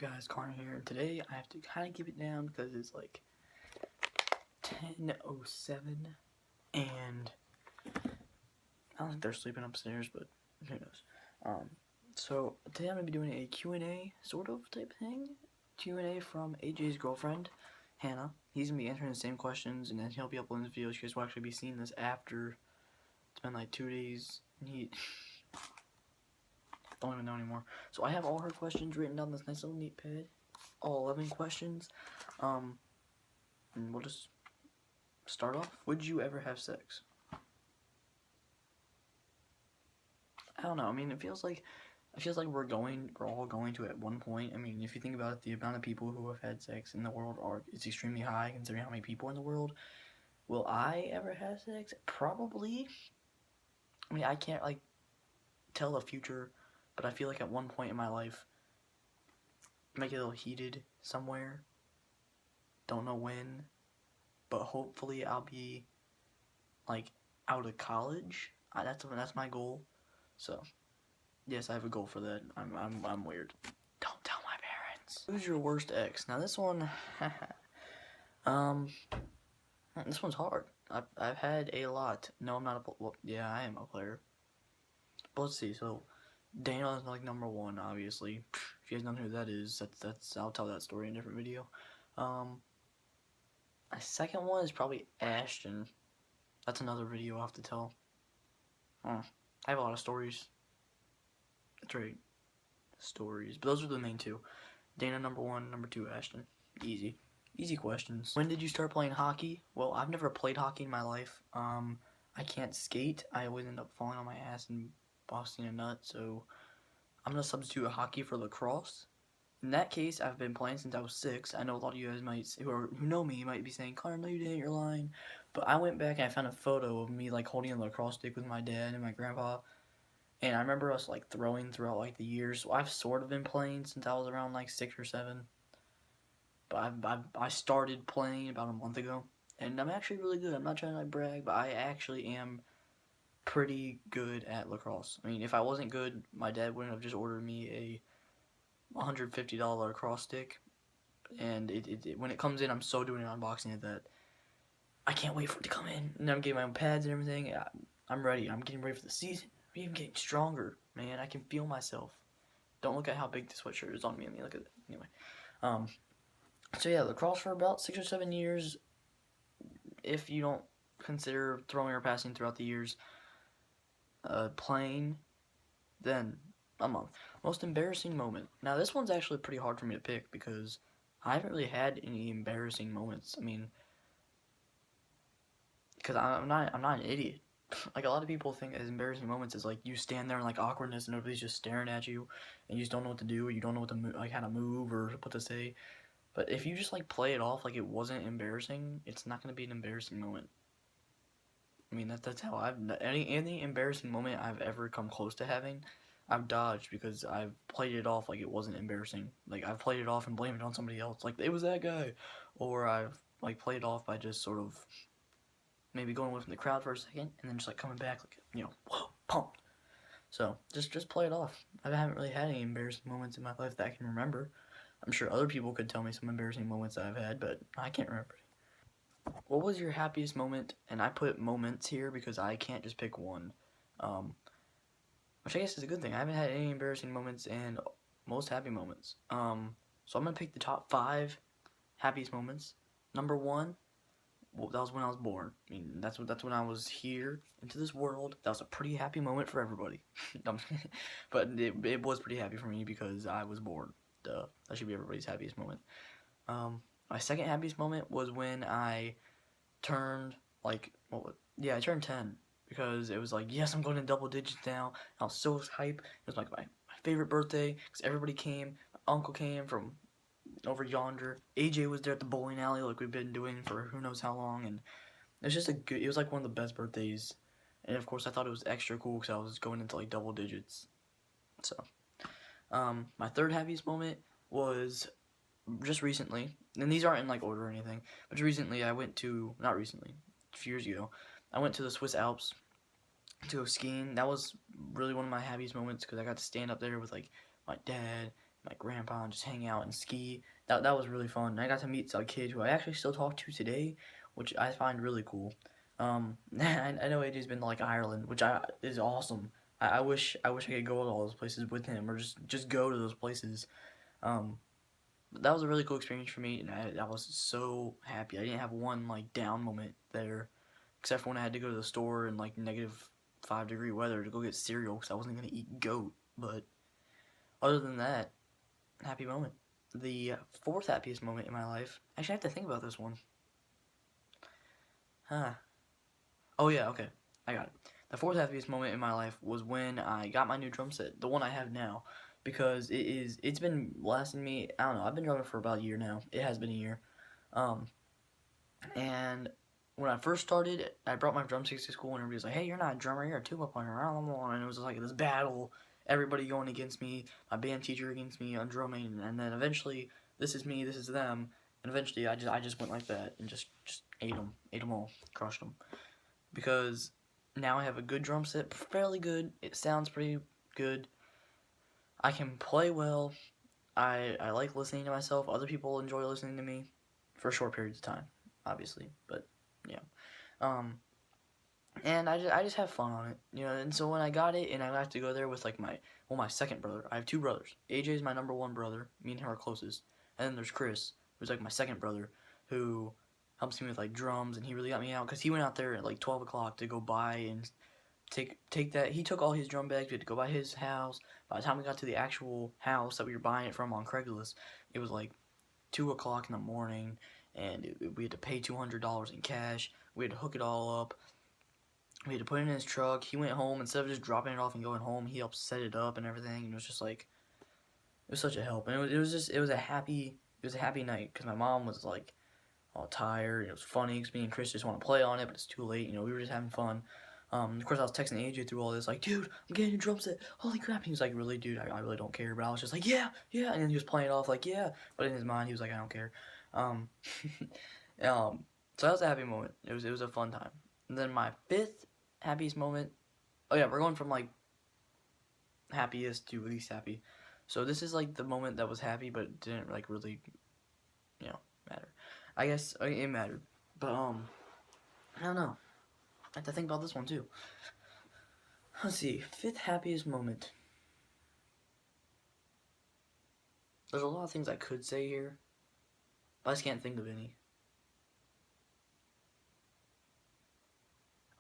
Guys, Connor here, and today I have to kind of keep it down because it's like 10:07 and I don't think they're sleeping upstairs, but who knows. So today I'm going to be doing a Q&A sort of type thing. Q&A from AJ's girlfriend, Hannah. He's going to be answering the same questions, and then he'll be uploading this video. You guys will actually be seeing this after it's been like 2 days. Don't even know anymore. So I have all her questions written down this nice little neat pad. All 11 questions. And we'll just start off. Would you ever have sex? I don't know. I mean, it feels like we're all going to at one point. I mean, if you think about it, the amount of people who have had sex in the world is extremely high considering how many people in the world. Will I ever have sex? Probably. I mean, I can't like tell the future, but I feel like at one point in my life, I might get a little heated somewhere. Don't know when, but hopefully I'll be like out of college. That's my goal. So, yes, I have a goal for that. I'm weird. Don't tell my parents. Who's your worst ex? Now this one, this one's hard. I've had a lot. No, I'm not a. Well, yeah, I am a player. But let's see. So, Dana is like number one, obviously. If you guys don't know who that is, that's I'll tell that story in a different video. My second one is probably Ashton. That's another video I'll have to tell. I have a lot of stories. That's right. Stories. But those are the main two. Dana number one, number two Ashton. Easy. Easy questions. When did you start playing hockey? Well, I've never played hockey in my life. I can't skate. I always end up falling on my ass and busting a nut, so I'm gonna substitute hockey for lacrosse. In that case, I've been playing since I was 6. I know a lot of you guys who know me might be saying, Connor, no you didn't, you're lying. But I went back and I found a photo of me like holding a lacrosse stick with my dad and my grandpa. And I remember us like throwing throughout like the years. So I've sort of been playing since I was around like 6 or 7. But I started playing about a month ago. And I'm actually really good. I'm not trying to like brag, but I actually am pretty good at lacrosse. I mean, if I wasn't good, my dad wouldn't have just ordered me a $150 lacrosse stick. And when it comes in, I'm so doing an unboxing of that I can't wait for it to come in. And I'm getting my own pads and everything. I'm ready. I'm getting ready for the season. I'm even getting stronger, man. I can feel myself. Don't look at how big the sweatshirt is on me. I mean, look at it. Anyway, so yeah, lacrosse for about 6 or 7 years. If you don't consider throwing or passing throughout the years, playing, then a month. Most embarrassing moment. Now this one's actually pretty hard for me to pick because I haven't really had any embarrassing moments. I mean, because I'm not an idiot. Like a lot of people think as embarrassing moments is like you stand there in like awkwardness and everybody's just staring at you and you just don't know what to do, or you don't know what to like how to move or what to say. But if you just like play it off like it wasn't embarrassing, it's not gonna be an embarrassing moment. I mean that's how any embarrassing moment I've ever come close to having, I've dodged because I've played it off like it wasn't embarrassing. Like I've played it off and blamed it on somebody else, like it was that guy, or I've like played it off by just sort of maybe going away from the crowd for a second and then just like coming back like whoa, pumped. So just play it off. I haven't really had any embarrassing moments in my life that I can remember. I'm sure other people could tell me some embarrassing moments that I've had, but I can't remember. What was your happiest moment? And I put moments here because I can't just pick one, which I guess is a good thing. I haven't had any embarrassing moments and most happy moments. So I'm gonna pick the top 5 happiest moments. Number 1, well, that was when I was born. I mean, that's when I was here into this world. That was a pretty happy moment for everybody. But it was pretty happy for me because I was born. Duh. That should be everybody's happiest moment. My second happiest moment was when I turned I turned 10 because it was like, yes, I'm going in double digits now. I was so hype. It was like my favorite birthday because everybody came. My uncle came from over yonder. AJ was there at the bowling alley like we've been doing for who knows how long, and it was like one of the best birthdays. And of course I thought it was extra cool because I was going into like double digits. So my third happiest moment was just recently, and these aren't in like order or anything, but just recently not recently, a few years ago, I went to the Swiss Alps to go skiing. That was really one of my happiest moments because I got to stand up there with like my dad my grandpa and just hang out and ski. That was really fun. I got to meet a kid who I actually still talk to today, which I find really cool. I know AJ's been to like Ireland, which is awesome. I wish I could go to all those places with him, or just go to those places. Um, that was a really cool experience for me, and I was so happy. I didn't have one like down moment there, except for when I had to go to the store in like -5-degree weather to go get cereal because I wasn't gonna eat goat. But other than that, happy moment. The fourth happiest moment in my life. Actually, I have to think about this one. Huh. Oh yeah, okay. I got it. The fourth happiest moment in my life was when I got my new drum set, the one I have now, because it's been lasting me, I don't know, I've been drumming for about a year now. It has been a year. Um and when I first started, I brought my drumsticks to school and everybody was like, "Hey, you're not a drummer, you're a tuba player." And it was like this battle, everybody going against me, my band teacher against me on drumming, and then eventually this is me, this is them, and eventually I just went like that and just ate them all, crushed them. Because now I have a good drum set, fairly good. It sounds pretty good. I can play well. I like listening to myself. Other people enjoy listening to me for short periods of time, obviously. But yeah. Um and I just have fun on it, you know. And so when I got it and I got to go there with like my second brother. I have two brothers. AJ is my number one brother. Me and him are closest. And then there's Chris, who's like my second brother, who helps me with like drums, and he really got me out because he went out there at like 12 o'clock to go buy and take that. He took all his drum bags. We had to go by his house. By the time we got to the actual house that we were buying it from on Craigslist, it was like 2 o'clock in the morning, and we had to pay $200 in cash. We had to hook it all up. We had to put it in his truck. He went home. Instead of just dropping it off and going home, he helped set it up and everything. And it was just like, it was such a help. And it was a happy night because my mom was like all tired. It was funny because me and Chris just want to play on it, but it's too late. You know, we were just having fun. Of course, I was texting AJ through all this, like, "Dude, I'm getting a drum set. Holy crap!" And he was like, "Really, dude? I really don't care." But I was just like, "Yeah, yeah." And then he was playing it off like, "Yeah," but in his mind, he was like, "I don't care." Um, so that was a happy moment. It was a fun time. And then my fifth happiest moment. Oh yeah, we're going from like happiest to least happy. So this is like the moment that was happy, but it didn't like really, matter. I guess it mattered, but I don't know. I have to think about this one too. Let's see, fifth happiest moment. There's a lot of things I could say here, but I just can't think of any.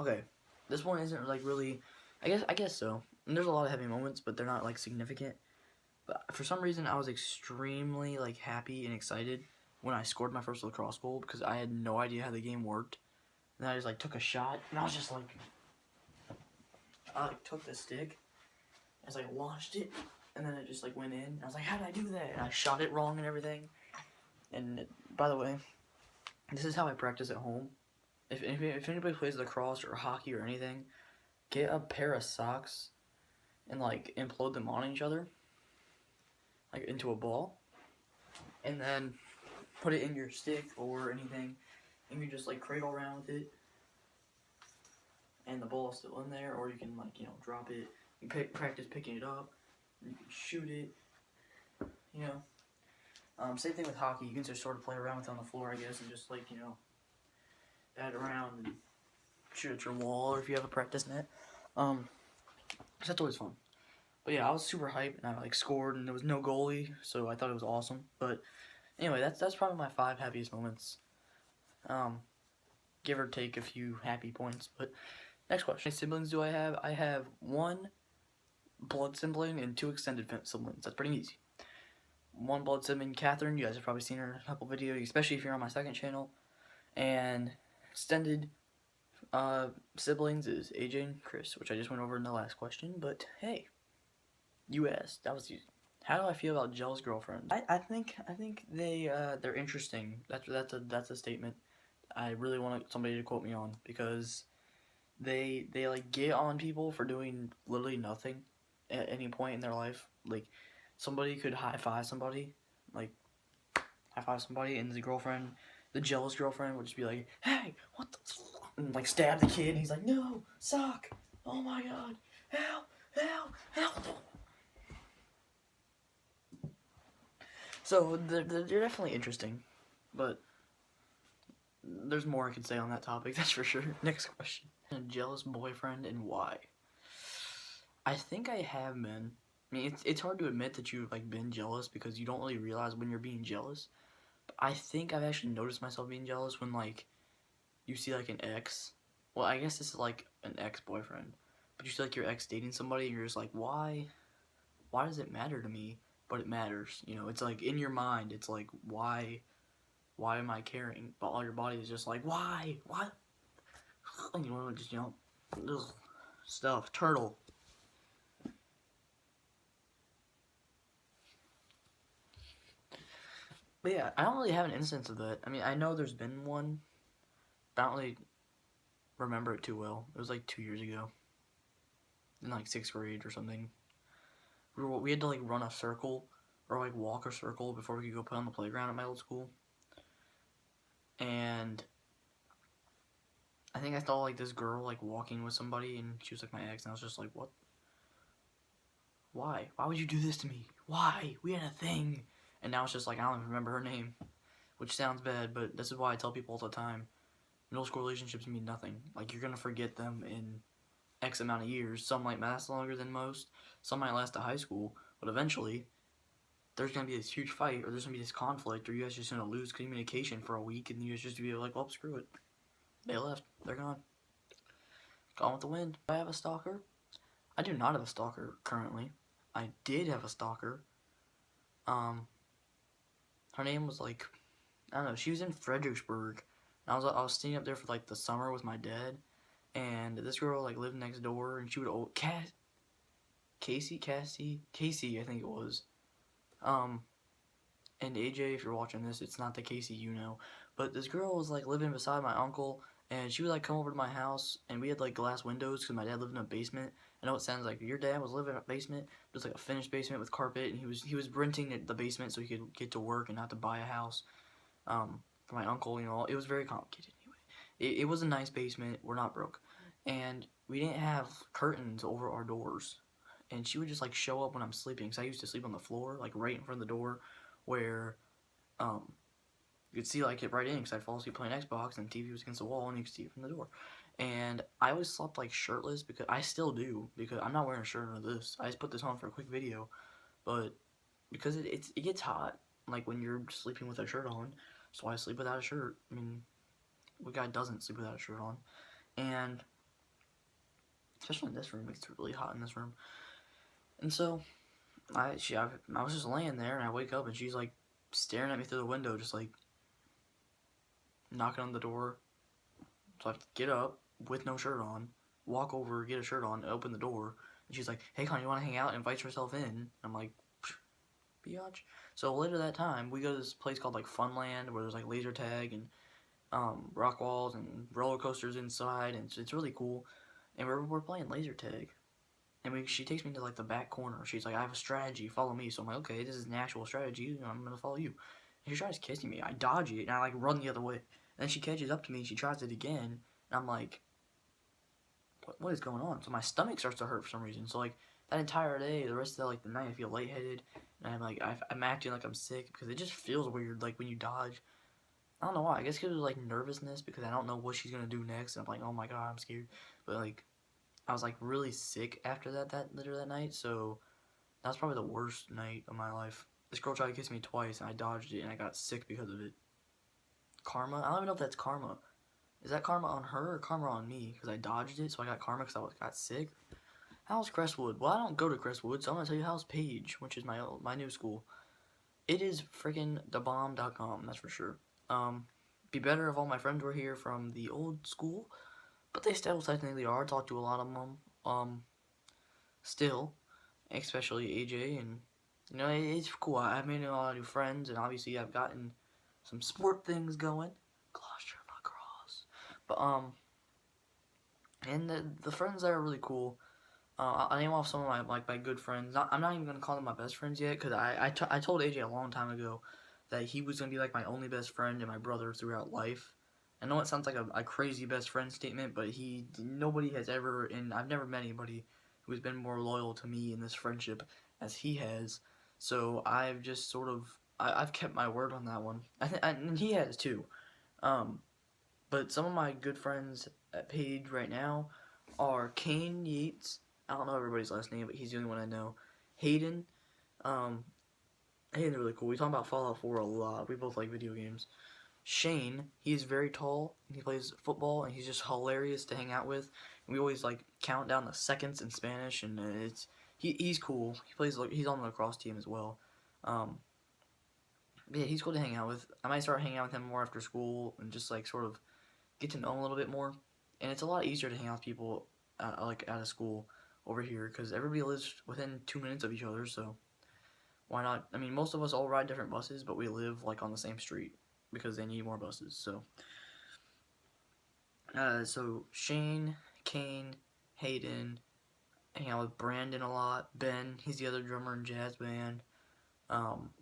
Okay, this one isn't like really. I guess so. And there's a lot of happy moments, but they're not like significant. But for some reason, I was extremely like happy and excited when I scored my first lacrosse goal because I had no idea how the game worked. And then I just like took a shot, and I was just like, I like took the stick, I just like launched it, and then it just like went in. I was like, how did I do that? And I shot it wrong and everything. And by the way, this is how I practice at home. If anybody plays lacrosse or hockey or anything, get a pair of socks and like implode them on each other, like into a ball, and then put it in your stick or anything, and you just like cradle around with it, and the ball is still in there, or you can like drop it. You practice picking it up, and you can shoot it. You know, same thing with hockey. You can just sort of play around with it on the floor, I guess, and just like bat around and shoot at your wall, or if you have a practice net. That's always fun. But yeah, I was super hyped, and I like scored, and there was no goalie, so I thought it was awesome. But anyway, that's probably my 5 happiest moments. Give or take a few happy points. But next question: how many siblings do I have? I have 1 blood sibling and 2 extended siblings. That's pretty easy. 1 blood sibling, Catherine. You guys have probably seen her in a couple videos, especially if you're on my second channel. And extended siblings is AJ and Chris, which I just went over in the last question. But hey, you asked. That was easy. How do I feel about Jel's girlfriend? I think they're interesting. That's a statement I really want somebody to quote me on, because they like get on people for doing literally nothing at any point in their life. Like somebody could high five somebody, and the jealous girlfriend would just be like, "Hey, what the?" And like stab the kid, and he's like, "No, suck! Oh my god, help, help, help!" So they're definitely interesting, but there's more I could say on that topic. That's for sure. Next question: a jealous boyfriend and why? I think I have been. I mean, it's hard to admit that you've like been jealous because you don't really realize when you're being jealous. But I think I've actually noticed myself being jealous when like you see like an ex. Well, I guess this is like an ex-boyfriend, but you see like your ex dating somebody, and you're just like, why? Why does it matter to me? But it matters. You know, it's like in your mind, it's like, why? Why am I caring? But all your body is just like, why? Why? And you want to just, ugh, stuff. Turtle. But yeah, I don't really have an instance of that. I mean, I know there's been one, but I don't really remember it too well. It was like 2 years ago, in like sixth grade or something. We had to like run a circle or like walk a circle before we could go play on the playground at my old school. And I think I saw like this girl like walking with somebody, and she was like my ex, and I was just like, what? Why? Why would you do this to me? Why? We had a thing. And now it's just like I don't even remember her name, which sounds bad, but this is why I tell people all the time: middle school relationships mean nothing. Like you're gonna forget them in X amount of years. Some might last longer than most. Some might last to high school, but eventually there's gonna be this huge fight, or there's gonna be this conflict, or you guys just gonna lose communication for a week, and you guys just be like, well, screw it. They left. They're gone. Gone with the wind. Do I have a stalker? I do not have a stalker currently. I did have a stalker. Um, her name was like, I don't know. She was in Fredericksburg. And I was staying up there for like the summer with my dad, and this girl like lived next door, and she would Casey, I think it was. Um, and AJ, if you're watching this, it's not the Casey you know, but this girl was like living beside my uncle, and she would like come over to my house, and we had like glass windows because my dad lived in a basement. I know it sounds like your dad was living in a basement, but it's like a finished basement with carpet, and he was renting the basement so he could get to work and not to buy a house. For my uncle, it was very complicated anyway. It was a nice basement. We're not broke, and we didn't have curtains over our doors, and she would just like show up when I'm sleeping. Cause I used to sleep on the floor, like right in front of the door, where um you could see like it right in. Cause I'd fall asleep playing Xbox, and the TV was against the wall, and you could see it from the door. And I always slept like shirtless because I still do because I'm not wearing a shirt under this. I just put this on for a quick video, but because it gets hot like when you're sleeping with a shirt on, so I sleep without a shirt. I mean, what guy doesn't sleep without a shirt on? And especially in this room, it's really hot in this room. And so I was just laying there, and I wake up, and she's like staring at me through the window, just like knocking on the door. So I have to get up with no shirt on, walk over, get a shirt on, open the door, and she's like, "Hey, Con, you want to hang out?" And invites herself in. I'm like, biatch. So later that time, we go to this place called like Funland, where there's like laser tag and rock walls and roller coasters inside, and it's really cool. And we're playing laser tag, and she takes me to like the back corner. She's like, "I have a strategy, follow me." So I'm like, "Okay, this is an actual strategy. I'm gonna follow you." And she tries kissing me. I dodge it, and I like run the other way. And then she catches up to me, and she tries it again, and I'm like, what is going on? So my stomach starts to hurt for some reason. So like that entire day, the rest of like the night, I feel lightheaded, and I'm acting like I'm sick because it just feels weird like when you dodge. I don't know why. I guess because it was like nervousness because I don't know what she's gonna do next. And I'm like, oh my god, I'm scared. But like I was like really sick after that later that night. So that was probably the worst night of my life. This girl tried to kiss me twice, and I dodged it, and I got sick because of it. Karma? I don't even know if that's karma. Is that karma on her or karma on me? Because I dodged it, so I got karma because got sick. How's Crestwood? Well, I don't go to Crestwood, so I'm gonna tell you how's Page, which is my new school. It is freaking thebomb.com, that's for sure. Be better if all my friends were here from the old school, but they still technically are. I talk to a lot of them. Still, especially AJ, and it's cool. I've made a lot of new friends, and obviously I've gotten some sport things going. Gloucester lacrosse, but and the friends that are really cool. I name off some of my good friends. I'm not even gonna call them my best friends yet, because I told AJ a long time ago that he was gonna be like my only best friend and my brother throughout life. I know it sounds like a crazy best friend statement, but nobody has ever, and I've never met anybody who has been more loyal to me in this friendship as he has. So I've just sort of I've kept my word on that one. And he has too. But some of my good friends at Page right now are Kane Yates. I don't know everybody's last name, but he's the only one I know. Hayden. Um, Hayden's really cool. We talk about Fallout 4 a lot. We both like video games. Shane, he's very tall. He plays football, and he's just hilarious to hang out with. And we always like count down the seconds in Spanish, and he's cool. He's on the lacrosse team as well. But yeah, he's cool to hang out with. I might start hanging out with him more after school and just like sort of get to know him a little bit more. And it's a lot easier to hang out with people like out of school over here because everybody lives within 2 minutes of each other. So why not? I mean, most of us all ride different buses, but we live like on the same street because they need more buses. So Shane, Kane, Hayden, hang out with Brandon a lot. Ben, he's the other drummer in jazz band.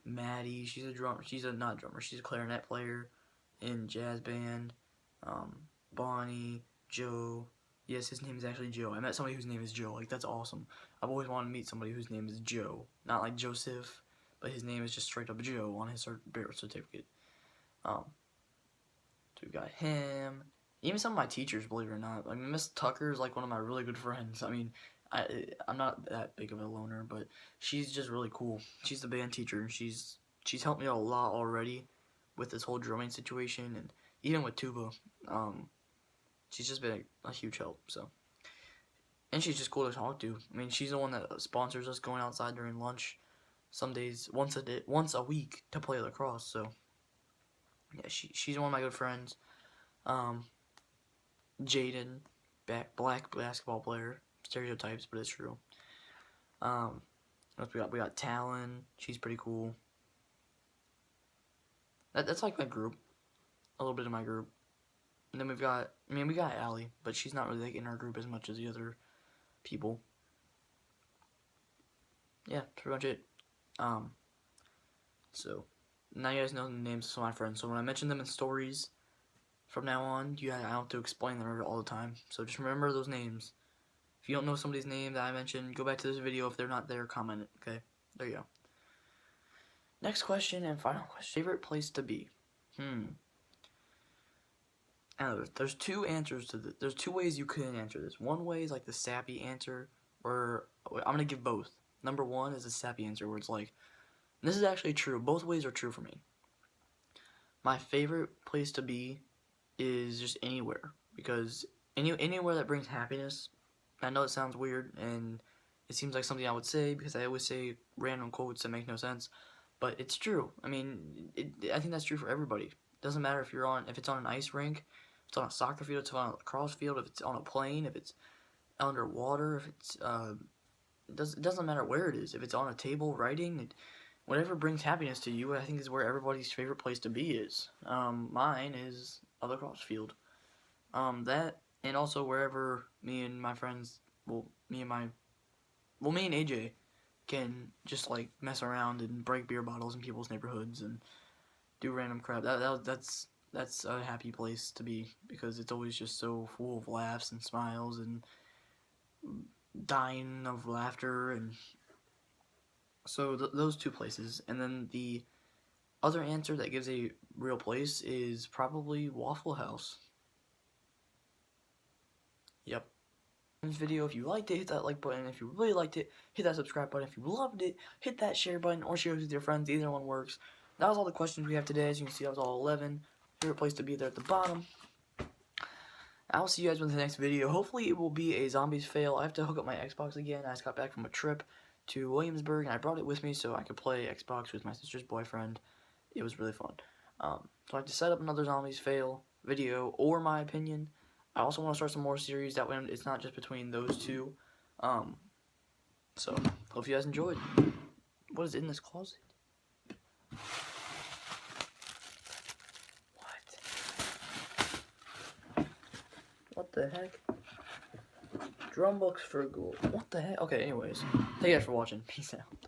Maddie, she's a drummer. She's a not drummer. She's a clarinet player in jazz band. Bonnie, Joe. Yes, his name is actually Joe. I met somebody whose name is Joe. Like, that's awesome. I've always wanted to meet somebody whose name is Joe. Not like Joseph, but his name is just straight up Joe on his birth certificate. So we've got him. Even some of my teachers, believe it or not. I mean, Miss Tucker is like one of my really good friends. I mean, I'm not that big of a loner, but she's just really cool. She's the band teacher, and she's helped me out a lot already with this whole drumming situation, and even with tuba. She's just been a huge help. So, and she's just cool to talk to. I mean, she's the one that sponsors us going outside during lunch. Some days, once a week to play lacrosse. So, yeah, she's one of my good friends. Jaden, black basketball player. Stereotypes, but it's true. We got Talon. She's pretty cool. That's like my group. A little bit of my group. And then we got Allie, but she's not really like in our group as much as the other people. Yeah, that's pretty much it. So now you guys know the names of some of my friends. So when I mention them in stories from now on, I don't have to explain them all the time. So just remember those names. If you don't know somebody's name that I mentioned, go back to this video. If they're not there, comment it. Okay, there you go. Next question and final question. Favorite place to be? There's two answers to this. There's two ways you can answer this. One way is like the sappy answer, where I'm gonna give both. Number one is the sappy answer, where it's like, this is actually true. Both ways are true for me. My favorite place to be is just anywhere, because anywhere that brings happiness. I know it sounds weird, and it seems like something I would say because I always say random quotes that make no sense, but it's true. I mean, I think that's true for everybody. It doesn't matter if it's on an ice rink, if it's on a soccer field, if it's on a lacrosse field, if it's on a plane, if it's underwater, if it's it doesn't matter where it is. If it's on a table writing, whatever brings happiness to you, I think is where everybody's favorite place to be is. Mine is a lacrosse field. That. And also wherever me and AJ can just like mess around and break beer bottles in people's neighborhoods and do random crap. That's a happy place to be because it's always just so full of laughs and smiles and dying of laughter. And so those two places. And then the other answer that gives a real place is probably Waffle House. Yep. This video, if you liked it, hit that like button. If you really liked it, hit that subscribe button. If you loved it, hit that share button or share it with your friends. Either one works. That was all the questions we have today. As you can see, that was all 11. Favorite place to be there at the bottom. I'll see you guys in the next video. Hopefully it will be a zombies fail. I have to hook up my Xbox again. I just got back from a trip to Williamsburg and I brought it with me so I could play Xbox with my sister's boyfriend. It was really fun. So I have to set up another zombies fail video or my opinion. I also want to start some more series, that way it's not just between those two. So, hope you guys enjoyed. What is in this closet? What the heck? Drum books for gold. What the heck? Okay, anyways. Thank you guys for watching. Peace out.